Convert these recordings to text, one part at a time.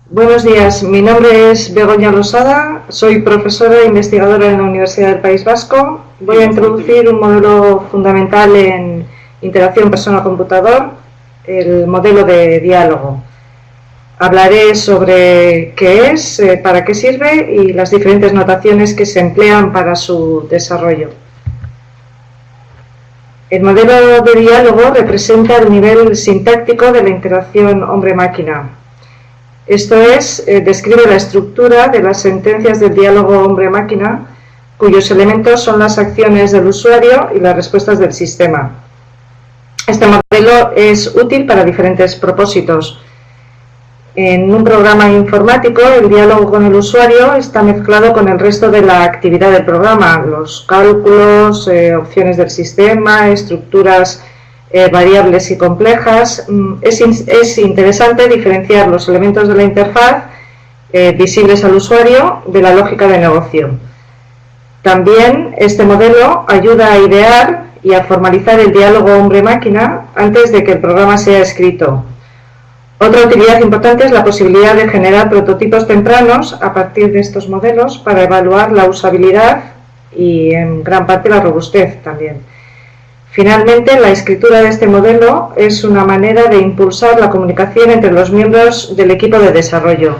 Buenos días, mi nombre es Begoña Losada, soy profesora e investigadora en la Universidad del País Vasco. Voy a introducir un modelo fundamental en interacción persona-computador, el modelo de diálogo. Hablaré sobre qué es, para qué sirve y las diferentes notaciones que se emplean para su desarrollo. El modelo de diálogo representa el nivel sintáctico de la interacción hombre-máquina. Esto es, describe la estructura de las sentencias del diálogo hombre-máquina, cuyos elementos son las acciones del usuario y las respuestas del sistema. Este modelo es útil para diferentes propósitos. En un programa informático, el diálogo con el usuario está mezclado con el resto de la actividad del programa, los cálculos, opciones del sistema, estructuras variables y complejas. Es interesante diferenciar los elementos de la interfaz visibles al usuario de la lógica de negocio. También este modelo ayuda a idear y a formalizar el diálogo hombre-máquina antes de que el programa sea escrito. Otra utilidad importante es la posibilidad de generar prototipos tempranos a partir de estos modelos para evaluar la usabilidad y en gran parte la robustez también. Finalmente, la escritura de este modelo es una manera de impulsar la comunicación entre los miembros del equipo de desarrollo.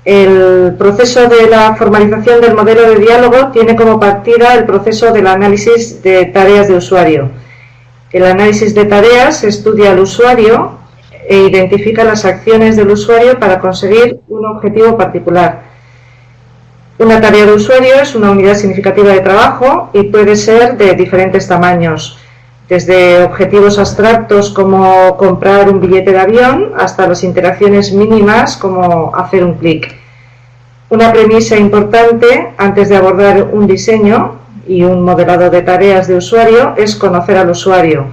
El proceso de la formalización del modelo de diálogo tiene como partida el proceso del análisis de tareas de usuario. El análisis de tareas estudia al usuario e identifica las acciones del usuario para conseguir un objetivo particular. Una tarea de usuario es una unidad significativa de trabajo y puede ser de diferentes tamaños, desde objetivos abstractos como comprar un billete de avión hasta las interacciones mínimas como hacer un clic. Una premisa importante antes de abordar un diseño y un modelado de tareas de usuario es conocer al usuario,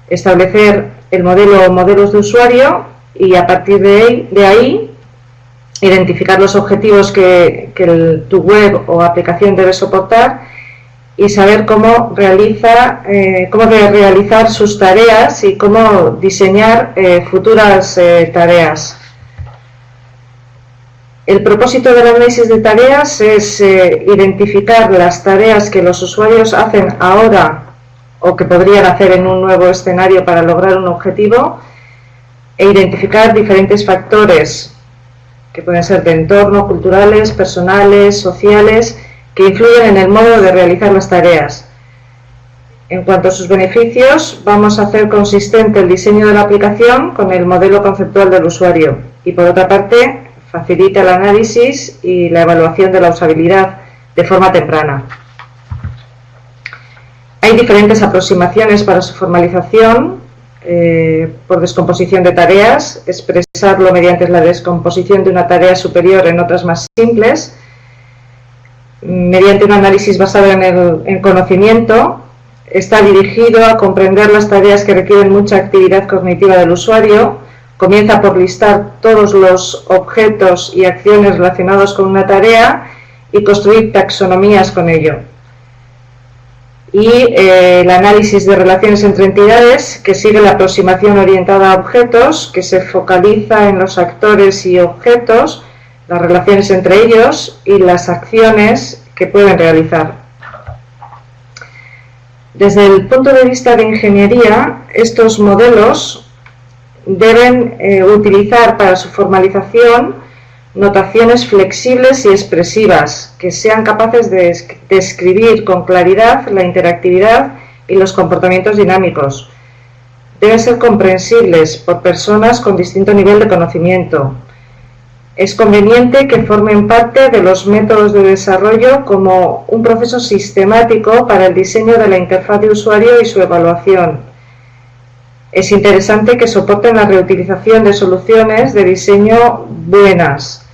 establecer el modelo o modelos de usuario y a partir de ahí identificar los objetivos que tu web o aplicación debe soportar y saber cómo realizar sus tareas y cómo diseñar futuras tareas. El propósito del análisis de tareas es identificar las tareas que los usuarios hacen ahora o que podrían hacer en un nuevo escenario para lograr un objetivo e identificar diferentes factores que pueden ser de entorno, culturales, personales, sociales, que influyen en el modo de realizar las tareas. En cuanto a sus beneficios, vamos a hacer consistente el diseño de la aplicación con el modelo conceptual del usuario y, por otra parte, facilita el análisis y la evaluación de la usabilidad de forma temprana. Hay diferentes aproximaciones para su formalización, por descomposición de tareas, expresarlo mediante la descomposición de una tarea superior en otras más simples, mediante un análisis basado en el conocimiento. Está dirigido a comprender las tareas que requieren mucha actividad cognitiva del usuario. Comienza por listar todos los objetos y acciones relacionados con una tarea y construir taxonomías con ello. Y el análisis de relaciones entre entidades, que sigue la aproximación orientada a objetos, que se focaliza en los actores y objetos, las relaciones entre ellos y las acciones que pueden realizar. Desde el punto de vista de ingeniería, estos modelos deben utilizar para su formalización notaciones flexibles y expresivas que sean capaces de describir con claridad la interactividad y los comportamientos dinámicos. Deben ser comprensibles por personas con distinto nivel de conocimiento. Es conveniente que formen parte de los métodos de desarrollo como un proceso sistemático para el diseño de la interfaz de usuario y su evaluación. Es interesante que soporten la reutilización de soluciones de diseño buenas.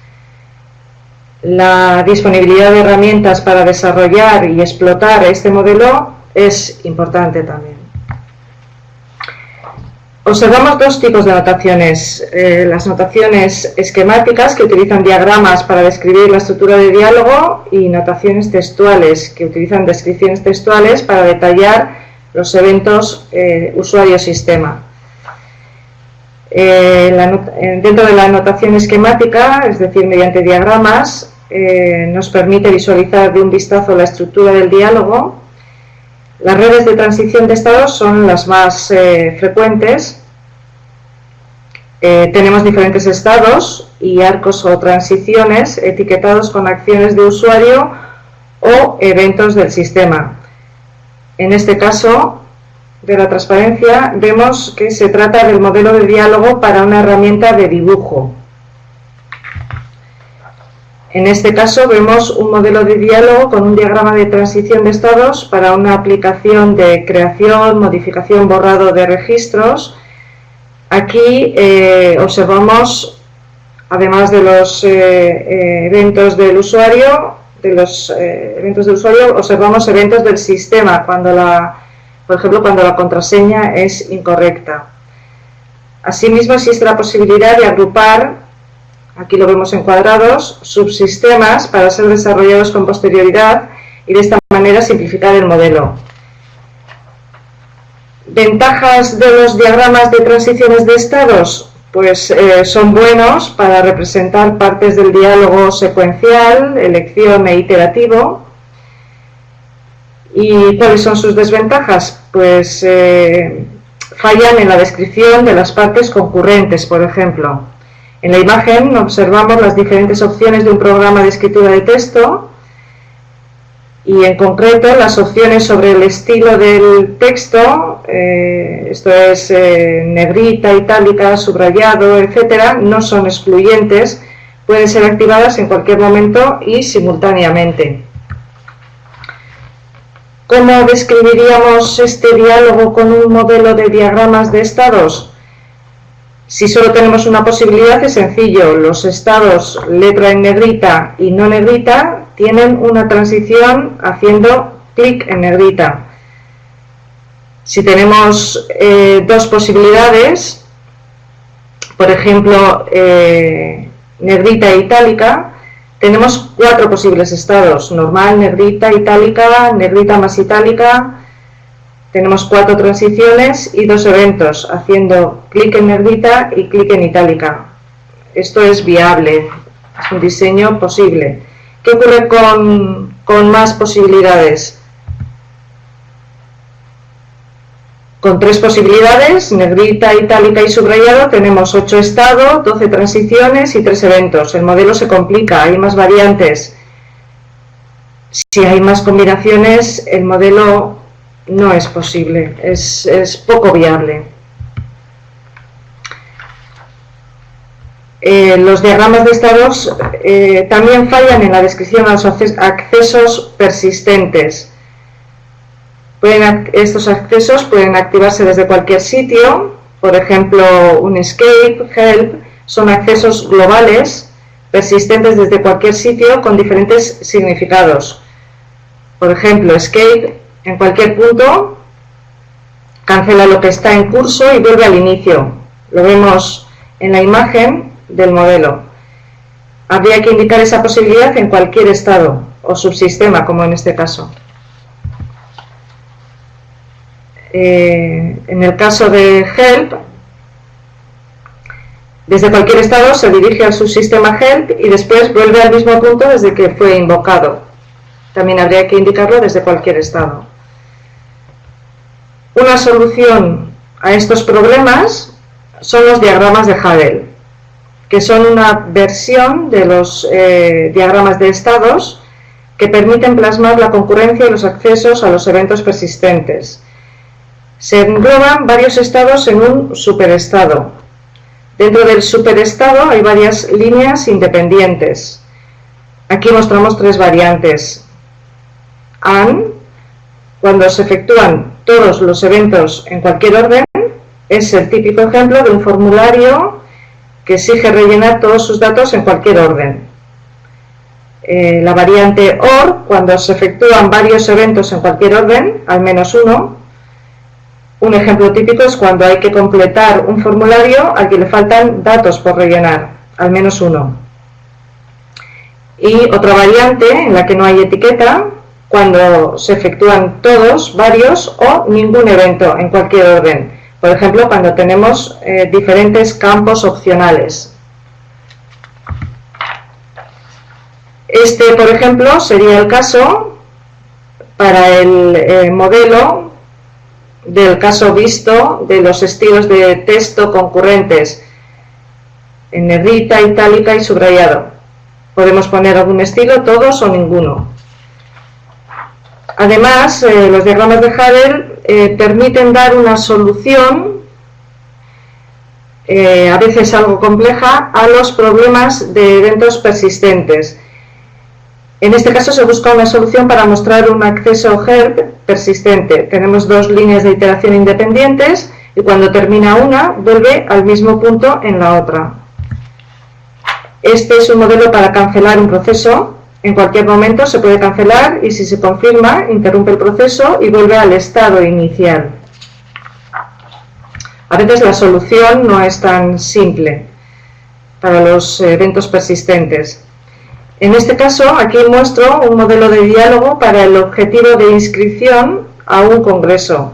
La disponibilidad de herramientas para desarrollar y explotar este modelo es importante también. Observamos dos tipos de notaciones. Las notaciones esquemáticas, que utilizan diagramas para describir la estructura de diálogo, y notaciones textuales, que utilizan descripciones textuales para detallar los eventos usuario-sistema. Dentro de la notación esquemática, es decir, mediante diagramas, nos permite visualizar de un vistazo la estructura del diálogo. Las redes de transición de estados son las más frecuentes. Tenemos diferentes estados y arcos o transiciones etiquetados con acciones de usuario o eventos del sistema. En este caso de la transparencia vemos que se trata del modelo de diálogo para una herramienta de dibujo. En este caso vemos un modelo de diálogo con un diagrama de transición de estados para una aplicación de creación, modificación, borrado de registros. Aquí observamos, además de los eventos del usuario, observamos eventos del sistema, por ejemplo, cuando la contraseña es incorrecta. Asimismo, existe la posibilidad de agrupar, aquí lo vemos en cuadrados, subsistemas para ser desarrollados con posterioridad y de esta manera simplificar el modelo. ¿Ventajas de los diagramas de transiciones de estados? Pues son buenos para representar partes del diálogo secuencial, elección e iterativo. ¿Y cuáles son sus desventajas? Pues fallan en la descripción de las partes concurrentes, por ejemplo. En la imagen observamos las diferentes opciones de un programa de escritura de texto y en concreto las opciones sobre el estilo del texto, esto es negrita, itálica, subrayado, etcétera, no son excluyentes, pueden ser activadas en cualquier momento y simultáneamente. ¿Cómo describiríamos este diálogo con un modelo de diagramas de estados? Si solo tenemos una posibilidad, es sencillo. Los estados letra en negrita y no negrita tienen una transición haciendo clic en negrita. Si tenemos dos posibilidades, por ejemplo, negrita e itálica, tenemos 4 posibles estados: normal, negrita, itálica, negrita más itálica. Tenemos 4 transiciones y 2 eventos, haciendo clic en negrita y clic en itálica. Esto es viable, es un diseño posible. ¿Qué ocurre con más posibilidades? Con 3 posibilidades, negrita, itálica y subrayado, tenemos 8 estados, 12 transiciones y 3 eventos. El modelo se complica, hay más variantes. Si hay más combinaciones, el modelo no es posible, es poco viable. Los diagramas de estados también fallan en la descripción de los accesos persistentes. Estos accesos pueden activarse desde cualquier sitio, por ejemplo, un escape, help, son accesos globales, persistentes desde cualquier sitio con diferentes significados. Por ejemplo, escape en cualquier punto, cancela lo que está en curso y vuelve al inicio. Lo vemos en la imagen del modelo. Habría que indicar esa posibilidad en cualquier estado o subsistema, como en este caso. En el caso de help, desde cualquier estado se dirige al subsistema help y después vuelve al mismo punto desde que fue invocado. También habría que indicarlo desde cualquier estado. Una solución a estos problemas son los diagramas de Hadel, que son una versión de los diagramas de estados que permiten plasmar la concurrencia y los accesos a los eventos persistentes. Se engloban varios estados en un superestado. Dentro del superestado hay varias líneas independientes. Aquí mostramos 3 variantes. AND, cuando se efectúan todos los eventos en cualquier orden, es el típico ejemplo de un formulario que exige rellenar todos sus datos en cualquier orden. La variante OR, cuando se efectúan varios eventos en cualquier orden, al menos uno. Un ejemplo típico es cuando hay que completar un formulario al que le faltan datos por rellenar, al menos uno. Y otra variante en la que no hay etiqueta, cuando se efectúan todos, varios o ningún evento en cualquier orden. Por ejemplo, cuando tenemos diferentes campos opcionales. Este, por ejemplo, sería el caso para el modelo del caso visto de los estilos de texto concurrentes en negrita, itálica y subrayado. Podemos poner algún estilo, todos o ninguno. Además, los diagramas de Hadel permiten dar una solución, a veces algo compleja, a los problemas de eventos persistentes. En este caso se busca una solución para mostrar un acceso HERP persistente. Tenemos dos líneas de iteración independientes y cuando termina una, vuelve al mismo punto en la otra. Este es un modelo para cancelar un proceso. En cualquier momento se puede cancelar y si se confirma, interrumpe el proceso y vuelve al estado inicial. A veces la solución no es tan simple para los eventos persistentes. En este caso, aquí muestro un modelo de diálogo para el objetivo de inscripción a un congreso.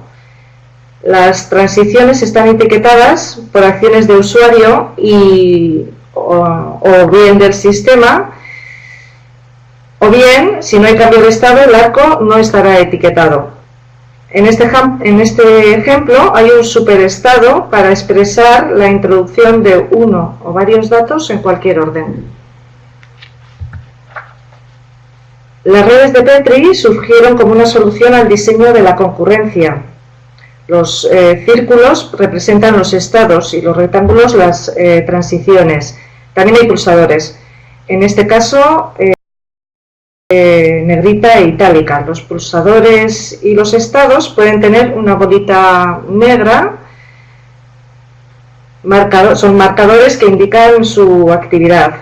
Las transiciones están etiquetadas por acciones de usuario o bien del sistema, o bien, si no hay cambio de estado, el arco no estará etiquetado. En este ejemplo hay un superestado para expresar la introducción de uno o varios datos en cualquier orden. Las redes de Petri surgieron como una solución al diseño de la concurrencia. Los círculos representan los estados y los rectángulos las transiciones. También hay pulsadores. En este caso, negrita e itálica. Los pulsadores y los estados pueden tener una bolita negra. Son marcadores que indican su actividad.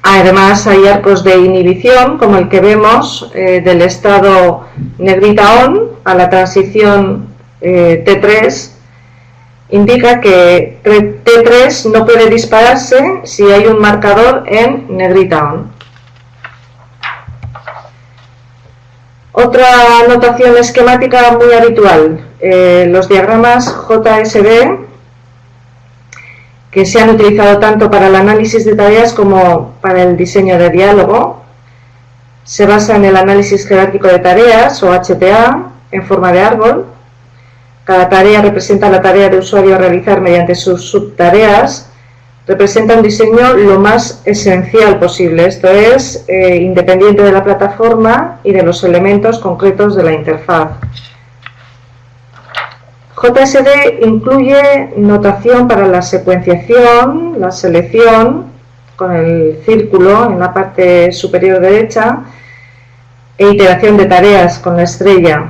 Además hay arcos de inhibición, como el que vemos del estado negrita on a la transición T3. Indica que T3 no puede dispararse si hay un marcador en negrita on. Otra notación esquemática muy habitual, los diagramas JSB, que se han utilizado tanto para el análisis de tareas como para el diseño de diálogo. Se basa en el análisis jerárquico de tareas, o HTA, en forma de árbol. Cada tarea representa la tarea de usuario a realizar mediante sus subtareas. Representa un diseño lo más esencial posible, esto es, independiente de la plataforma y de los elementos concretos de la interfaz. JSD incluye notación para la secuenciación, la selección, con el círculo en la parte superior derecha, e iteración de tareas con la estrella.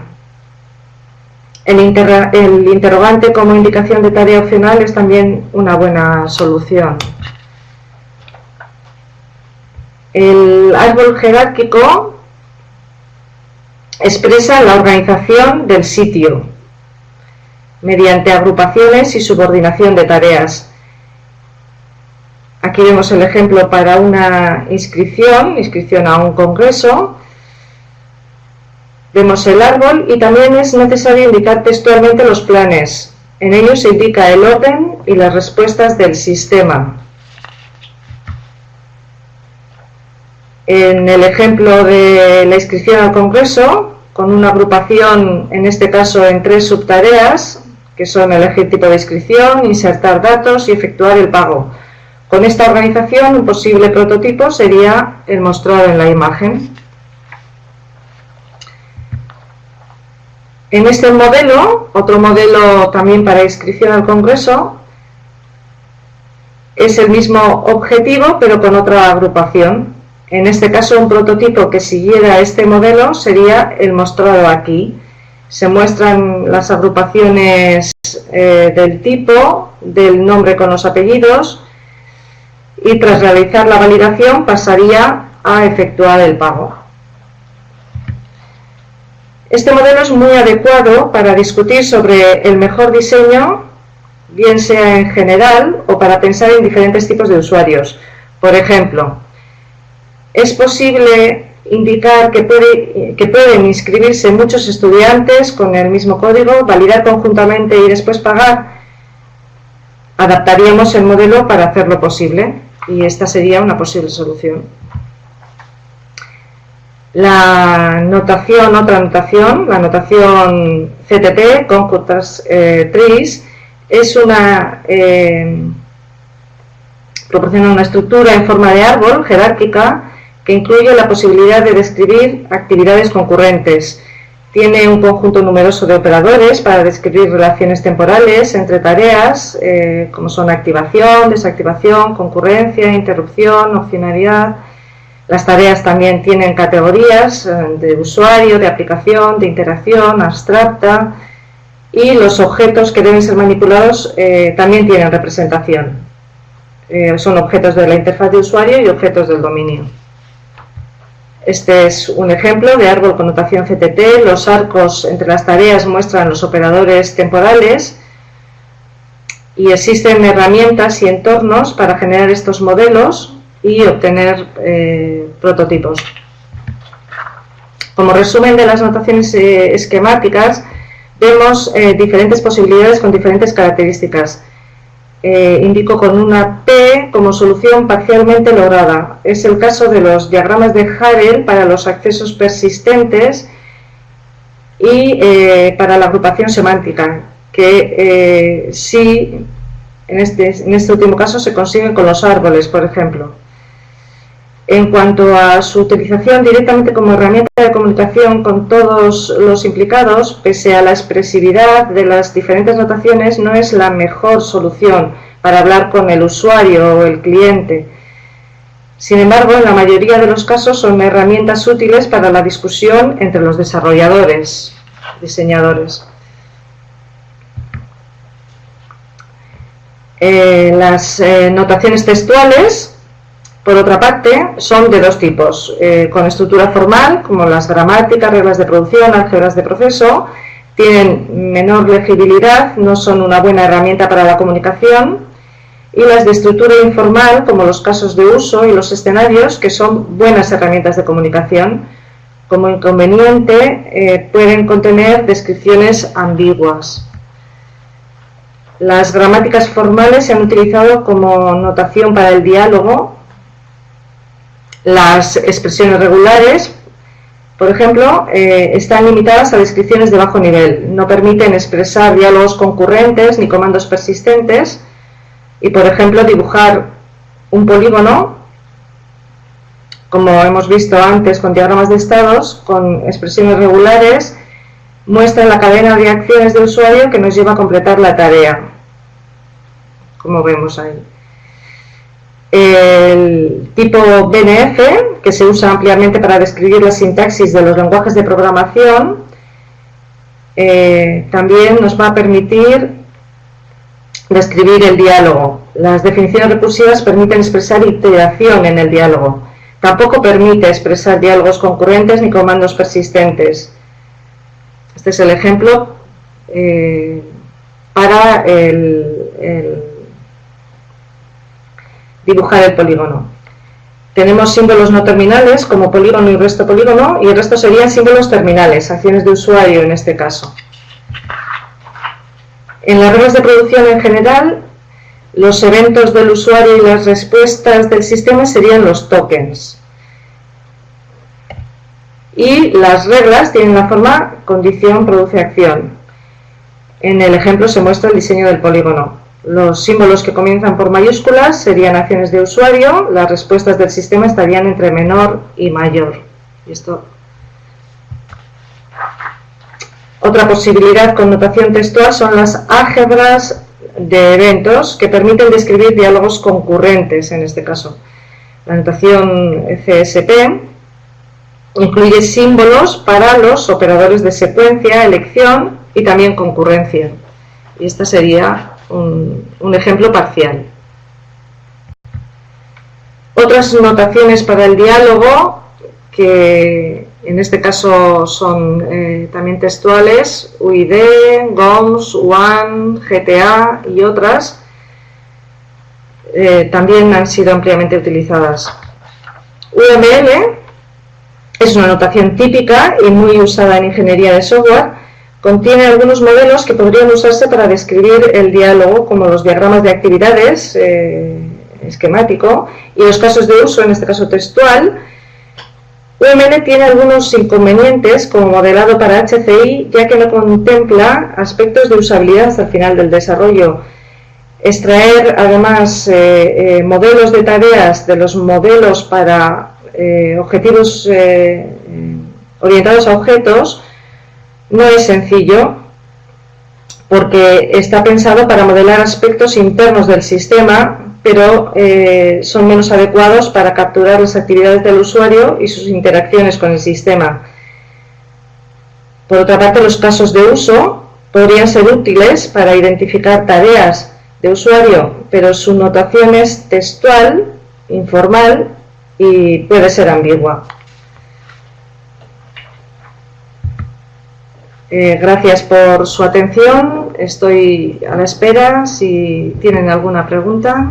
El interrogante como indicación de tarea opcional es también una buena solución. El árbol jerárquico expresa la organización del sitio mediante agrupaciones y subordinación de tareas. Aquí vemos el ejemplo para una inscripción a un congreso. Vemos el árbol y también es necesario indicar textualmente los planes. En ellos se indica el orden y las respuestas del sistema. En el ejemplo de la inscripción al congreso, con una agrupación, en este caso en 3 subtareas, que son elegir tipo de inscripción, insertar datos y efectuar el pago. Con esta organización, un posible prototipo sería el mostrado en la imagen. En este modelo, otro modelo también para inscripción al congreso, es el mismo objetivo pero con otra agrupación. En este caso, un prototipo que siguiera este modelo sería el mostrado aquí. Se muestran las agrupaciones del tipo, del nombre con los apellidos, y tras realizar la validación pasaría a efectuar el pago. Este modelo es muy adecuado para discutir sobre el mejor diseño, bien sea en general o para pensar en diferentes tipos de usuarios. Por ejemplo, es posible indicar que pueden inscribirse muchos estudiantes con el mismo código, validar conjuntamente y después pagar, adaptaríamos el modelo para hacerlo posible, y esta sería una posible solución. La notación, otra notación, la notación CTT, Concordance Trees, es proporciona una estructura en forma de árbol jerárquica que incluye la posibilidad de describir actividades concurrentes. Tiene un conjunto numeroso de operadores para describir relaciones temporales entre tareas, como son activación, desactivación, concurrencia, interrupción, opcionalidad. Las tareas también tienen categorías de usuario, de aplicación, de interacción, abstracta, y los objetos que deben ser manipulados también tienen representación. Son objetos de la interfaz de usuario y objetos del dominio. Este es un ejemplo de árbol con notación CTT. Los arcos entre las tareas muestran los operadores temporales y existen herramientas y entornos para generar estos modelos y obtener prototipos. Como resumen de las notaciones esquemáticas, vemos diferentes posibilidades con diferentes características. Indico con una P como solución parcialmente lograda. Es el caso de los diagramas de Harel para los accesos persistentes y para la agrupación semántica, que sí, en este último caso se consigue con los árboles, por ejemplo. En cuanto a su utilización directamente como herramienta de comunicación con todos los implicados, pese a la expresividad de las diferentes notaciones, no es la mejor solución para hablar con el usuario o el cliente. Sin embargo, en la mayoría de los casos son herramientas útiles para la discusión entre los diseñadores. Las notaciones textuales, por otra parte, son de dos tipos, con estructura formal, como las gramáticas, reglas de producción, álgebras de proceso, tienen menor legibilidad, no son una buena herramienta para la comunicación, y las de estructura informal, como los casos de uso y los escenarios, que son buenas herramientas de comunicación. Como inconveniente, pueden contener descripciones ambiguas. Las gramáticas formales se han utilizado como notación para el diálogo. Las expresiones regulares, por ejemplo, están limitadas a descripciones de bajo nivel. No permiten expresar diálogos concurrentes ni comandos persistentes. Y, por ejemplo, dibujar un polígono, como hemos visto antes con diagramas de estados, con expresiones regulares, muestra la cadena de acciones del usuario que nos lleva a completar la tarea, como vemos ahí. El tipo BNF, que se usa ampliamente para describir la sintaxis de los lenguajes de programación, también nos va a permitir describir el diálogo. Las definiciones recursivas permiten expresar iteración en el diálogo. Tampoco permite expresar diálogos concurrentes ni comandos persistentes. Este es el ejemplo para dibujar el polígono. Tenemos símbolos no terminales como polígono y resto polígono, y el resto serían símbolos terminales, acciones de usuario en este caso. En las reglas de producción en general, los eventos del usuario y las respuestas del sistema serían los tokens. Y las reglas tienen la forma condición produce acción. En el ejemplo se muestra el diseño del polígono. Los símbolos que comienzan por mayúsculas serían acciones de usuario, las respuestas del sistema estarían entre menor y mayor. Y esto. Otra posibilidad con notación textual son las álgebras de eventos, que permiten describir diálogos concurrentes en este caso. La notación CSP incluye símbolos para los operadores de secuencia, elección y también concurrencia. Y este sería un ejemplo parcial. Otras notaciones para el diálogo, que en este caso son también textuales, UID, GOMS, UAN, GTA y otras, también han sido ampliamente utilizadas. UML Es una notación típica y muy usada en ingeniería de software. Contiene algunos modelos que podrían usarse para describir el diálogo, como los diagramas de actividades, esquemático, y los casos de uso, en este caso textual. UML tiene algunos inconvenientes como modelado para HCI, ya que no contempla aspectos de usabilidad hasta el final del desarrollo. Extraer además modelos de tareas de los modelos para objetivos orientados a objetos no es sencillo, porque está pensado para modelar aspectos internos del sistema, pero son menos adecuados para capturar las actividades del usuario y sus interacciones con el sistema. Por otra parte, los casos de uso podrían ser útiles para identificar tareas de usuario, pero su notación es textual, informal y puede ser ambigua. Gracias por su atención. Estoy a la espera si tienen alguna pregunta.